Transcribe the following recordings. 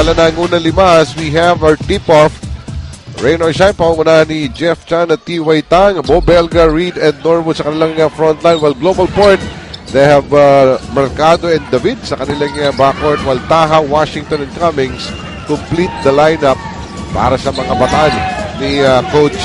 Samantala na ang unang lima as we have our tip-off. Rain or shine, pangungunahan ni Jeff Chan at T.Y. Tang, Bo Belga, Reed, and Norwood sa kanilang frontline, while Global Port, they have Mercado and David sa kanilang backcourt, while Taha, Washington, and Cummings complete the lineup para sa mga bataan ni Coach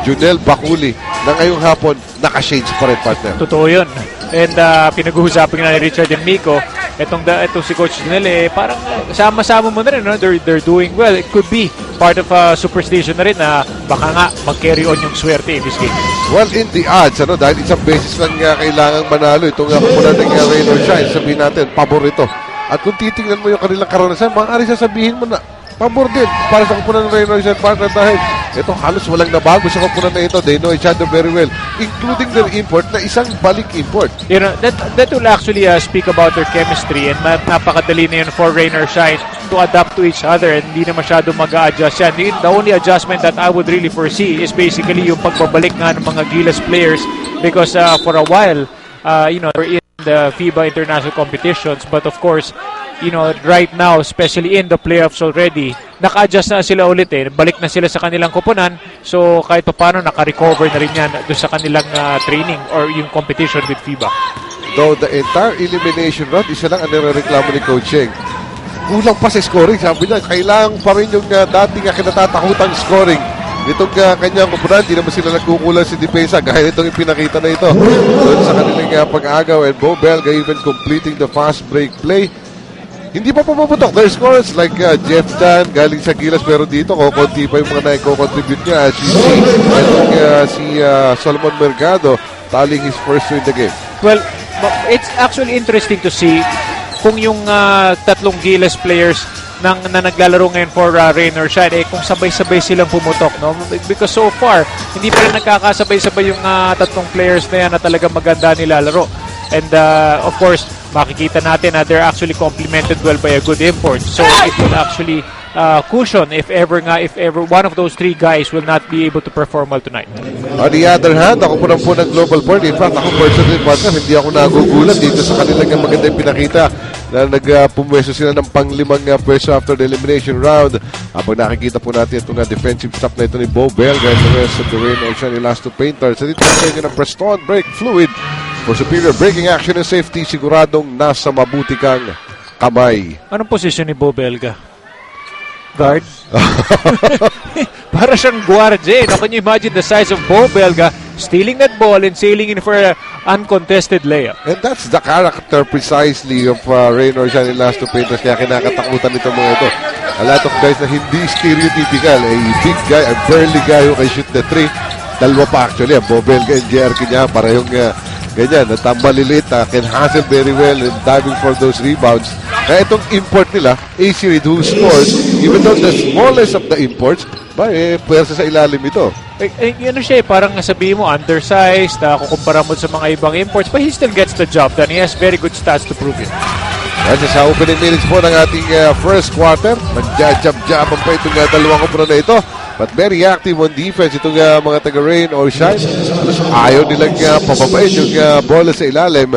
Junel Baculi na ngayong hapon naka-shades pa rin, partner. Totoo yun. And pinag-uusapan nga ni Richard and Miko, itong si Coach Junel, parang sama-sama mo na rin, no? They're doing well. It could be part of a superstition na rin na baka nga mag-carry on yung swerte in this game. Well, in the odds, dahil isang beses lang kailangang manalo itong kupunan ng Rain or Shine, sabihin natin, paborito. At kung titingnan mo yung kanilang karanasan, maaari sasabihin mo na pabor din para sa kupunan ng Rain or Shine, partner, dahil ito halos walang nabago sa kupunan na ito. They know each other very well, including their import na isang balik import. You know, that will actually speak about their chemistry, and napakadali na yun for Rain or Shine to adapt to each other, and hindi na masyado mag-a-adjust yan. The only adjustment that I would really foresee is basically yung pagbabalik nga ng mga Gilas players, because for a while, we're in the FIBA international competitions, but of course, right now, especially in the playoffs already, naka-adjust na sila ulit balik na sila sa kanilang koponan, so kahit pa paano naka-recover na rin yan doon sa kanilang training or yung competition with FIBA. Though the entire elimination round, isa lang ang nirereklamo ni Coach Cheng. Kulang pa sa scoring, sabi niya, kailangan pa rin yung dating kinatatakutang scoring nitong kanyang kupunan. Di naman sila nagkukulang sa depensa gaya itong ipinakita na ito doon sa kanilang pag-agaw, and Bo Belga even completing the fast break play. Hindi pa pumaputok. Their scores like Jeff Chan galing sa Gilas, pero dito konti pa yung mga na-contribute niya. Si Solomon Mercado taling his first in the game. Well, it's actually interesting to see kung yung tatlong Gilas players na naglalaro ngayon for Rain or Shine, kung sabay-sabay silang pumutok, no? Because so far, hindi pa rin nagkakasabay-sabay yung tatlong players na yan na talagang maganda nilalaro. And of course, makikita natin na they're actually complemented well by a good import. So it will actually cushion if ever one of those three guys will not be able to perform well tonight. On the other hand, ako po ng Global Port. In fact, ako personally, partner, hindi ako nagugulat dito sa kanilang maganda yung pinakita na nagpumweso sila ng panglimang pwesto after the elimination round. Habang nakikita po natin itong defensive stop na ito ni Bo Belga and the rest of the Rain or Shine last two painters. Sa dito natin ng Preston Break Fluid for superior breaking action and safety, siguradong nasa mabuti kang kamay. Anong posisyon ni Bo Belga? Guard? Para siyang guardia. Now, can you imagine the size of Bo Belga stealing that ball and sailing in for an uncontested layup? And that's the character precisely of Rain or Shine in last two painters. Kaya kinakatakutan nito mga ito. A lot of guys na hindi stereotypical. A big guy, a burly guy who can shoot the three. Dalawa pa actually. Bo Belga and JR Kanya. Parehong ganyan. Natambaliliit. Can hustle very well and diving for those rebounds. Kaya itong import nila, AC Reed, who scores, even though the smallest of the imports, pwersa sa ilalim ito. Parang sabihin mo, undersized, kukumpara mo sa mga ibang imports, but he still gets the job done. He has very good stats to prove it. Kasi sa opening minutes po ng ating first quarter, nagja-jab-jaban pa itong dalawang kupunan na ito. But very active on defense itong mga taga-Rain or Shine. Ayaw nilang pababain yung bola sa ilalim.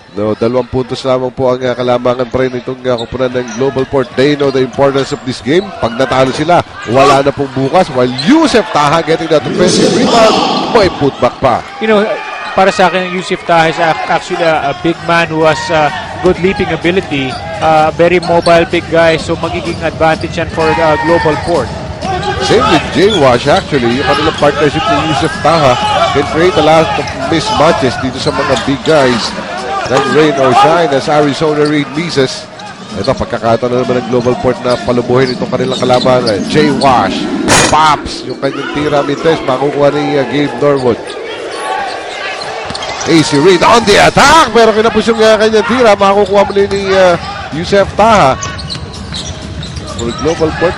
No, 2 puntos lamang po ang kalamangan pa rin itong kupunan ng Global Port. They know the importance of this game. Pag natalo sila, wala na pong bukas. While Yusef Taha getting that offensive rebound, may putback pa. Para sa akin, Yusef Taha is actually a big man who has good leaping ability. Very mobile big guy, so magiging advantage yan for Global Port. Same with J-Wash actually. Yung kanilang partnership ni Yusef Taha can create a lot of mismatches dito sa mga big guys ng Rain or Shine as Arizona Reed misses. Ito, pagkakataon na naman ng Global Port na palubuhin itong kanilang kalaban. J-Wash, Pops, yung kanyang tira mintes, makukuha ni Gabe Norwood. AC Reed on the attack, pero kinapos yung kanyang tira, makukuha muli ni Yusef Taha. For Global Port,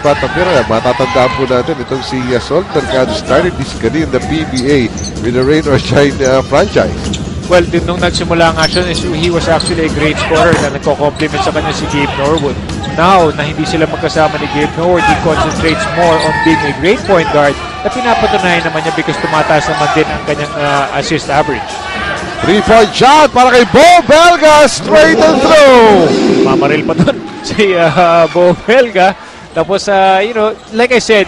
matatandaan po natin itong si Sol Mercado started this career in the PBA with the Rain or Shine franchise. Well, nung nagsimula ang action, he was actually a great scorer na nagko-compliment sa kanya si Gabe Norwood. Now, na hindi sila magkasama ni Gabe Norwood, he concentrates more on being a great point guard na pinapatunayan naman niya because tumataas naman din ang kanyang assist average. 3-point shot para kay Bo Belga. Straight and through. Mamaril pa dun si Bo Belga. Tapos, like I said,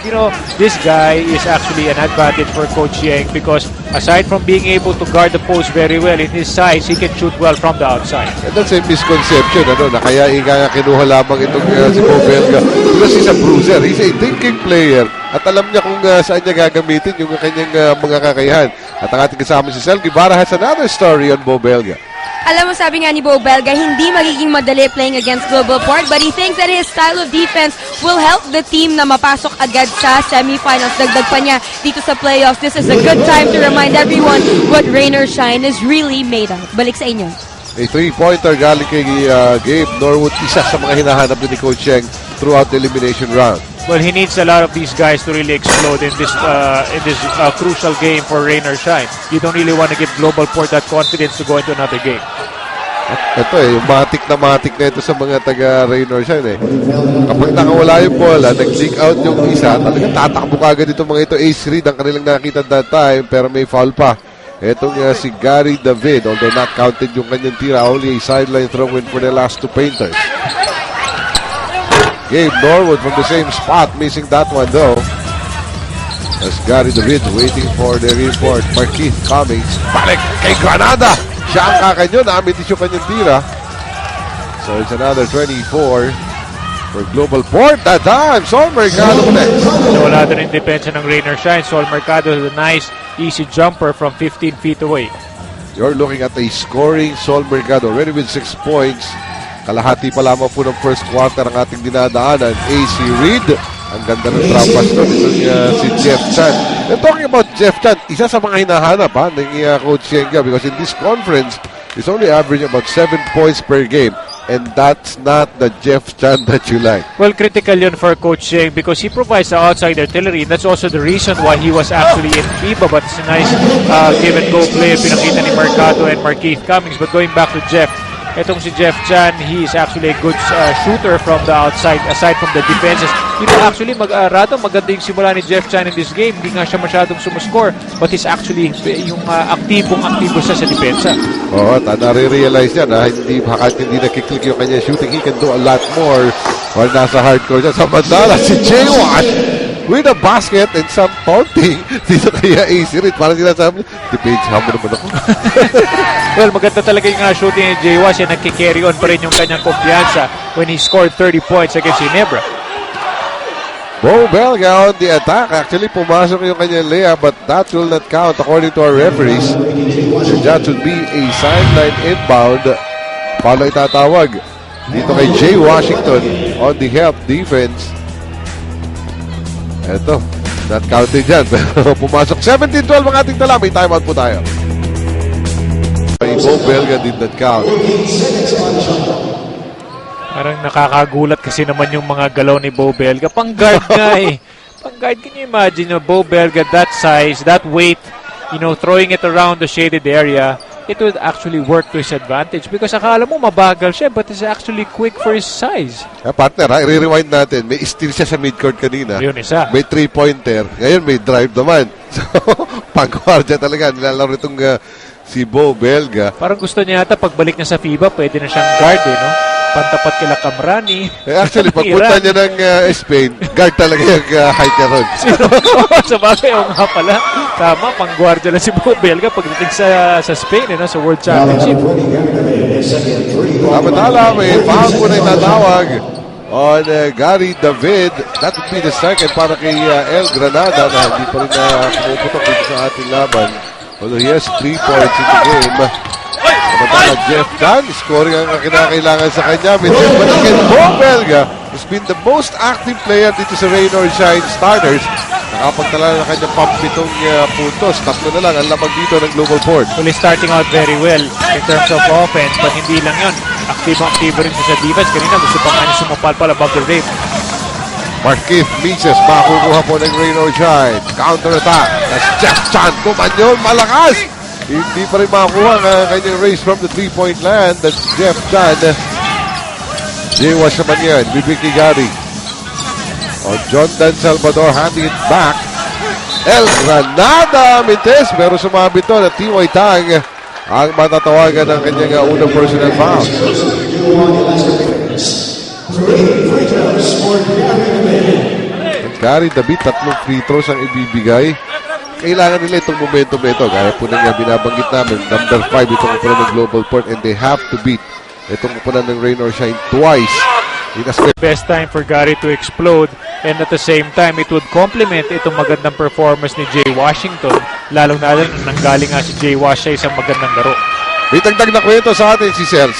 this guy is actually an advantage for Coach Yeng because aside from being able to guard the post very well in his size, he can shoot well from the outside. And that's a misconception, na kaya kinuha lamang itong si Bo Belga because he's a bruiser. He's a thinking player at alam niya kung saan niya gagamitin yung kanyang mga kakayahan. At ang ating kasama si Sel Guevara has another story on Bo Belga. Alam mo, sabi nga ni Bo Belga, hindi magiging madali playing against Global Port, but he thinks that his style of defense will help the team na mapasok agad sa semifinals. Dagdag pa niya dito sa playoffs. This is a good time to remind everyone what rain or shine is really made of. Balik sa inyo. A three-pointer galing kay Gabe Norwood, isa sa mga hinahanap ni Coach Yeng throughout the elimination round. Well, he needs a lot of these guys to really explode in this crucial game for rain or shine. You don't really want to give Global Port that confidence to go into another game. Ito yung matik na ito sa mga taga rain or shine Kapag nakawala yung bola, nag-leak out yung isa, talagang tatakbo kagad itong mga ito. Ace Reed ang kanilang nakita that time, pero may foul pa. Itong si Gary David, although not counted yung kanyang tira, only a sideline throw-in for the last two painters. Gabe Norwood from the same spot, missing that one though. As Gary David waiting for the report. Marquise Cummings, balik kay Granada. Siya ang kakanyo, namitis yung kanyang tira. So it's another 24 for Global Port. That time, Sol Mercado next. Wala doon yung depensa ng rain or shine. Sol Mercado has a nice, easy jumper from 15 feet away. You're looking at a scoring Sol Mercado, already with 6 points. Kalahati pa lamang po ng first quarter ang ating dinadaanan. AC Reed, ang ganda ng trampas doon. Ito si Jeff Chan. And talking about Jeff Chan, isa sa mga hinahanap ng Coach Yenga because in this conference, he's only averaging about 7 points per game. And that's not the Jeff Chan that you like. Well, critical yun for Coach Yeng because he provides the outside artillery. And that's also the reason why he was actually in FIBA. But it's a nice give-and-go play pinakita ni Mercado and Marquise Cummings. But going back to Jeff, etong si Jeff Chan, he is actually a good shooter from the outside, aside from the defenses. Actually, maganda yung simula ni Jeff Chan in this game. Hindi nga siya masyadong sumuscore, but he's actually yung aktibo siya sa depensa. Oo, nare-realize niya na hindi nakiklik yung kanya shooting. He can do a lot more while nasa hardcore siya. Samantala, si Jay Wash with a basket and some taunting dito kaya AC Reed. Parang sinasabi, depage mo naman ako. Well, maganda talaga yung shooting ni Jay Wash. Nagkikarry on pa rin yung kanyang kumpiyansa when he scored 30 points against Ginebra. Bo Belga on the attack. Actually, pumasok yung kanyang layup, but that will not count according to our referees. And that should be a sideline inbound. Paano itatawag? Dito kay Jay Washington on the help defense. Eto, not counted dyan. Pero pumasok. 17-12 ang ating tala. May timeout po tayo. Bo Belga did not count. Parang nakakagulat kasi naman yung mga galaw ni Bo Belga. Pang-guard nga eh. Pang-guard, can you imagine, Bo Belga, that size, that weight, throwing it around the shaded area, it would actually work to his advantage because akala mo mabagal siya but he's actually quick for his size. Partner, i-rewind natin. May steal siya sa midcourt kanina. Yun isa. May 3-pointer. Ngayon may drive naman. So, pag-guardia talaga. Nilalaro itong si Bo Belga. Parang gusto niya ata pagbalik niya sa FIBA, pwede na siyang guard pantapat kila Kamrani. Actually, pagpunta niya ng Spain, guard talaga yung height niya ron. Sa bagay, nga pala. Tama, pang-guardia na si Bo Belga pagdating sa Spain, sa World Championship. Samantala, may foul po na itatawag on Gary David. That would be the second para kay El Granada na hindi pa rin pumuputok dito sa ating laban. Although he has 3 points in the game. Samantala, Jeff Chan, scoring ang kinakailangan sa kanya. But again, Bo Belga has been the most active player dito sa Rain or Shine starters. Nakapagtala na kanyang pampitong puntos. 3 na lang ang lamang dito ng Global Port. Well, he's starting out very well in terms of offense, but hindi lang yun. Aktibo rin siya sa defense. Kanina gusto pa nga niya sumapal above the rim. Marquise Mises, makukuha po ng Rain or Shine. Counter attack. That's Jeff Chan. Kumanyon, malakas. Hindi pa rin makakuha ang kanyang race from the 3-point land. That's Jeff Chan. J-Wash naman yan. Bibiki Gary. O John Dan Salvador handing it back. El Granada Mintes. Pero sumabit to na T.Y. Tang ang matatawagan ng kanyang unang personal foul. Gary David, 3 free throws ang ibibigay. Kailangan nila itong momentum na ito. Gaya po nang binabanggit namin, number 5 itong kupunan ng Global Port, and they have to beat itong kupunan ng Rain or Shine twice. Best time for Gary to explode, and at the same time, it would complement itong magandang performance ni Jay Washington, lalong-lalo na nanggaling nga si Jay Wash sa isang magandang laro. May tagdag na kwento sa atin si Cel.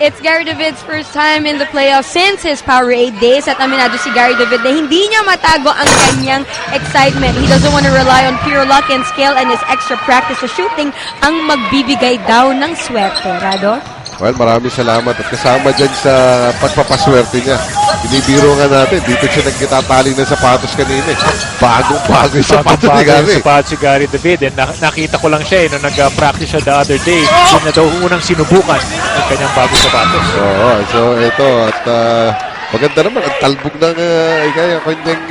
It's Gary David's first time in the playoffs since his Powerade days at aminado si Gary David na hindi niya matago ang kanyang excitement. He doesn't want to rely on pure luck and skill, and his extra practice sa shooting ang magbibigay daw ng swerte. Rado? Well, maraming salamat at kasama dyan sa pagpapaswerte niya. Binibiro nga natin, dito siya nagkitatali ng sapatos kanina. Bagong-bago yung sapatos ni Gary. Sapatos si Gary David, and nakita ko lang siya nung nag-practice siya the other day. Yun na daw unang sinubukan ng kanyang bagong sapatos. Oo, so ito at maganda naman ang talbog ng kanyang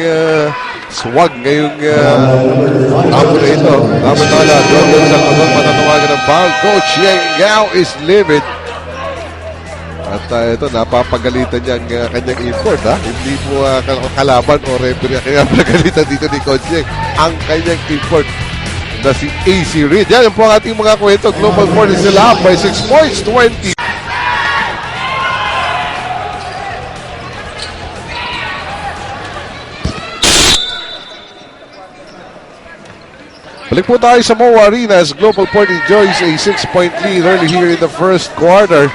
swag ngayong hapon na ito. Tama-tala, Jordan Salvador matatawagan ng foul. Coach Yang Yao is livid. At ito, napapagalitan niya ang kanyang import, ha? Hindi po kalaban o referee kaya pagalitan dito ni Coach Yang ang kanyang import na si AC Reed. Yan po ang ating mga kwento. Global Port is still up by 6 points, 20. Balik po tayo sa Moa Arena as Global Port enjoys a 6-point lead early here in the first quarter.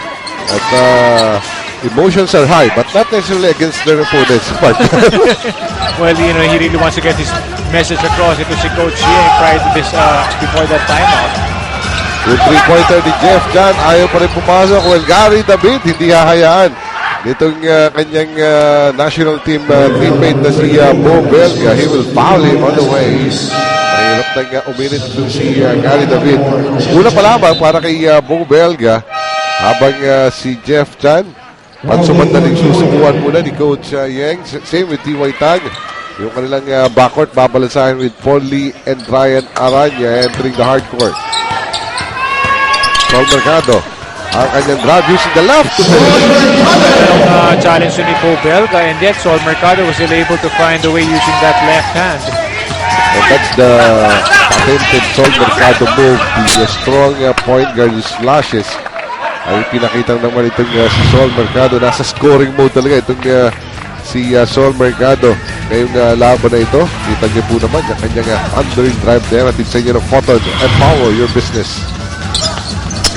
At emotions are high, but not necessarily against their opponents. Well, he really wants to get his message across. Ito si Coach Yang prior to this, before that timeout. Yung 3-pointer ni Jeff John, ayaw pa rin pumasok. Well, Gary David, hindi hahayaan. Itong kanyang national team teammate na si Bo Belga. He will foul him on the way. Mahirap nang uminit itong si Gary David. Una pa lamang para kay Bo Belga. Habang si Jeff Chan, pansumandaling susubuan muna ni Coach Yang. Same with T.Y. Tang. Yung kanilang backcourt, babalasahin with Paul Lee and Ryan Aranya entering the hardcourt. Sol Mercado, ang kanyang drive using the left to finish. Challenge ni Bo Belga, and yet Sol Mercado was still able to find a way using that left hand. And that's the patented Sol Mercado move. The strong point guard slashes. Ay pinakita naman itong si Sol Mercado. Nasa scoring mode talaga itong si Sol Mercado. Ngayong laban na ito, kita niyo po naman yung kanyang thundering drive there. At sa inyo ng photon and power your business.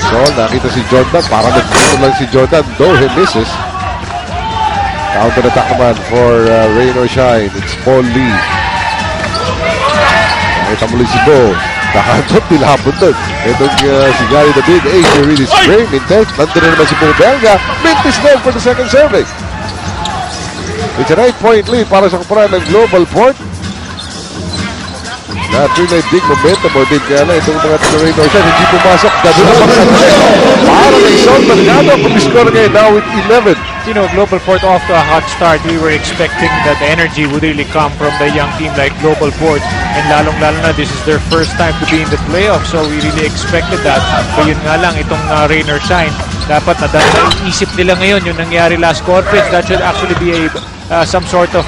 So, nakita si Jordan. Para nagpunto lang si Jordan, though he misses. Counter attack naman for Rain or Shine. It's Paul Lee. Nakita muli si Bo. Nakahantot, nilapon doon. Itong si Gary David, AC really spring, intense. Nandun na naman si Bo Belga. Mintis down for the second serving. It's a 9-point lead para sa kupunan ng Global Port. Natural na big momentum o din kaya lang itong mga Rain or Shine hindi pumasok. Gano'n na pagsalit. Para kay Sol Mercado, kumiscore ngayon now with 11. Global Port off to a hot start. We were expecting that the energy would really come from the young team like Global Port. And lalong-lalo na, this is their first time to be in the playoffs. So we really expected that. But yun nga lang, itong Rain or Shine, dapat na isip nila ngayon yung nangyari last conference. That should actually be some sort of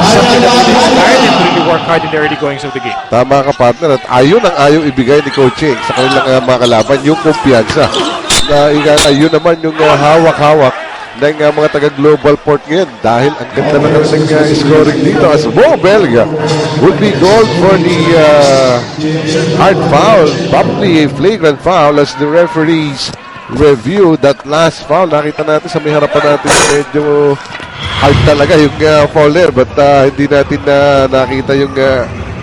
something that would inspire them to really work hard in the early goings of the game. Tama ka, partner. At ayaw ibigay ni Coach Yang sa kanilang mga kalaban yung kumpiyansa. Ayun naman yung hawak-hawak ng mga taga-Global Port ngayon dahil ang ganda na ng scoring dito as Bo Belga would be called for the hard foul, probably a flagrant foul as the referees review that last foul. Nakita natin sa may harapan natin medyo hard talaga yung foul there, but hindi natin nakita yung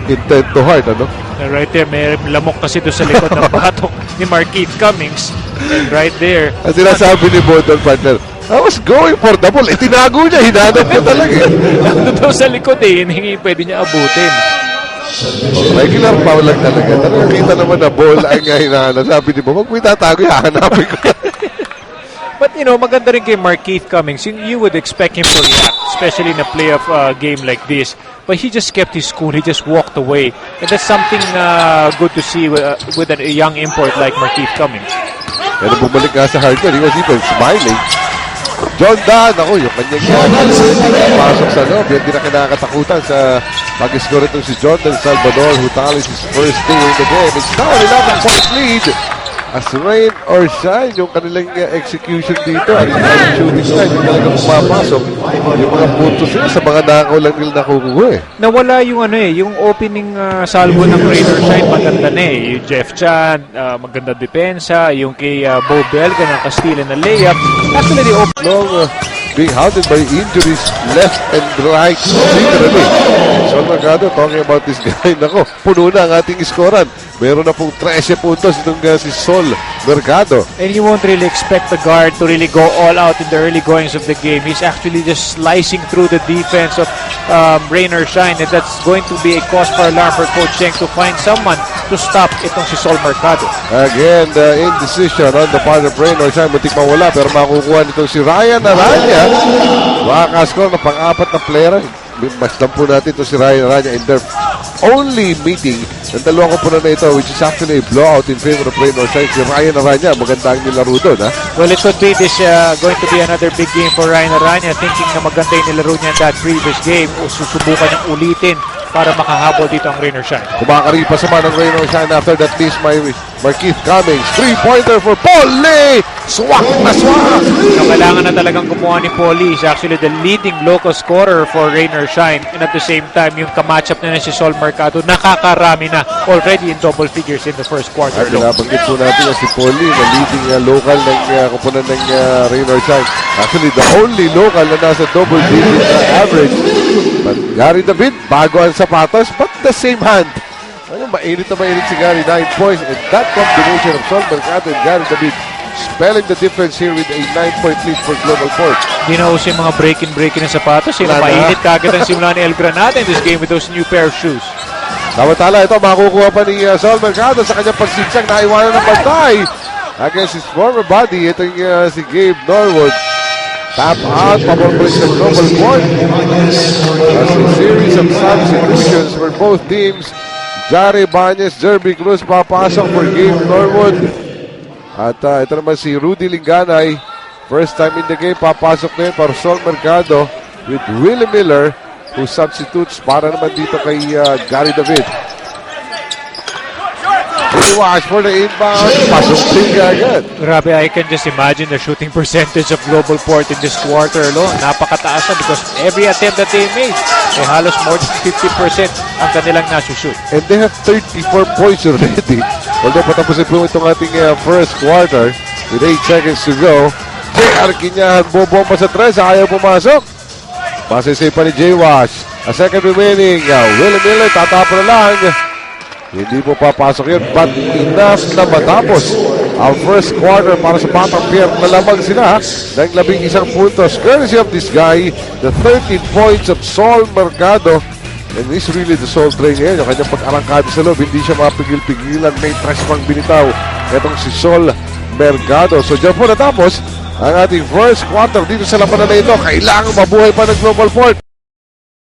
intent to hard, ano? Right there, may lamok kasi doon sa likod ng batok ni Marquette Cummings. And right there, ang sinasabi ni Bodon, partner, I was going for the ball. Tinago niya, hinanap niya talaga. Nandun daw sa likod hindi pwede niya abutin. Regular foul lang talaga. Talagang kita naman na ball ang hinahanap. Sabi ni Bo, huwag mo itatago, hahanapin ko. But maganda rin kay Markeith Cummings. You would expect him to react, especially in a playoff game like this. But he just kept his cool. He just walked away. And that's something good to see with a young import like Markeith Cummings. Pero bumalik nga sa hardcore, he was even smiling. John Dan, ako, yung kanyang pasok sa loob, yung di na kinakatakutan sa pag-score itong si Jordan Salvador, who tallies his first day in the game. It's now an 11-point lead. As rain or shine, yung kanilang execution dito, at yung shooting style, yung talagang pumapasok. Yung mga puntos nila sa mga nakaw lang nila nakukuha eh. Nawala yung yung opening salvo ng Rain or Shine, maganda na eh. Yung Jeff Chan, maganda depensa. Yung kay Bo Belga ng Castilla na layup. Actually, the Long being hounded by injuries left and right. Literally. Sol Mercado talking about this guy. Nako, puno na ang ating iskoran. Meron na pong 13 puntos itong si Sol Mercado. And you won't really expect the guard to really go all out in the early goings of the game. He's actually just slicing through the defense of Rain or Shine, and that's going to be a cause for alarm for Coach Cheng to find someone to stop itong si Sol Mercado. Again, the indecision on the part of Rain or Shine. Muntik mawala, pero makukuha nitong si Ryan Aranya. Makakascore na pang-apat na player. Masdan po natin ito si Ryan Aranya in their only meeting ng dalawang komponan na ito, which is actually a blowout in favor of Rain or Shine. Si Ryan Aranya, maganda ang nilaro doon. Well, it could be this going to be another big game for Ryan Aranya, thinking na maganda yung nilaro niya in that previous game. Susubukan niyang ulitin para makahabol dito ang Rain or Shine. Kumakaripas naman ang Rain or Shine after that miss by Markeith Cummings. 3-pointer for Paul Lee! Swak na swak! So, kailangan na talagang kumuha ni Paul Lee. He's actually the leading local scorer for Rain or Shine. And at the same time, yung kamatchup na si Sol Mercado, nakakarami na already in double figures in the first quarter. At nabanggit po natin na si Paul Lee, na leading local ng komponan ng Rain or Shine. Actually, the only local na nasa double digit average. But Gary David, bago ang sapatos, but the same hand. Mainit na mainit si Gary, 9 points. And that combination of Sol Mercado and Gary David spelling the difference here with a 9-point lead for Global Port. Di na uso yung mga break-in ng sapatos. Yung Wala na. mainit kagad ang simula ni El Granada in this game with those new pair of shoes. Samantala, ito makukuha pa ni Sol Mercado sa kanyang pagsiksang na iwanan ng bantay against his former buddy. Ito yung si Gabe Norwood. Tap out, paborbolis ng Global Port. As a series of substitutions for both teams. Jari Bañez, Jerby Cruz papasok for Gabe Norwood. At ito naman si Rudy Linganay. First time in the game, papasok na yun para Sol Mercado with Willie Miller, who substitutes para naman dito kay Gary David. Watch for the inbound. Pasok din agad. Grabe, I can just imagine the shooting percentage of Global Port in this quarter alone. Napakataas na because every attempt that they made, halos more than 50% ang kanilang nasushoot. And they have 34 points already. Although patapusin po itong ating first quarter with 8 seconds to go. J.R. Quinyahan, bobomba sa 3, ayaw pumasok. Masisay pa ni J-Wash. A second remaining. Willie Miller, tatapon na lang. Hindi po papasok yun, but enough na matapos ang first quarter para sa Batang Pier na lamang sila ng 11 puntos. Courtesy of this guy, the 13 points of Sol Mercado. And he's really the soul train ngayon. Yung kanyang pag-arangkado sa loob, hindi siya mapigil-pigilan. May trash pang binitaw. Itong si Sol Mercado. So dyan po natapos ang ating first quarter dito sa labanan na ito. Kailangan mabuhay pa ng Global Port.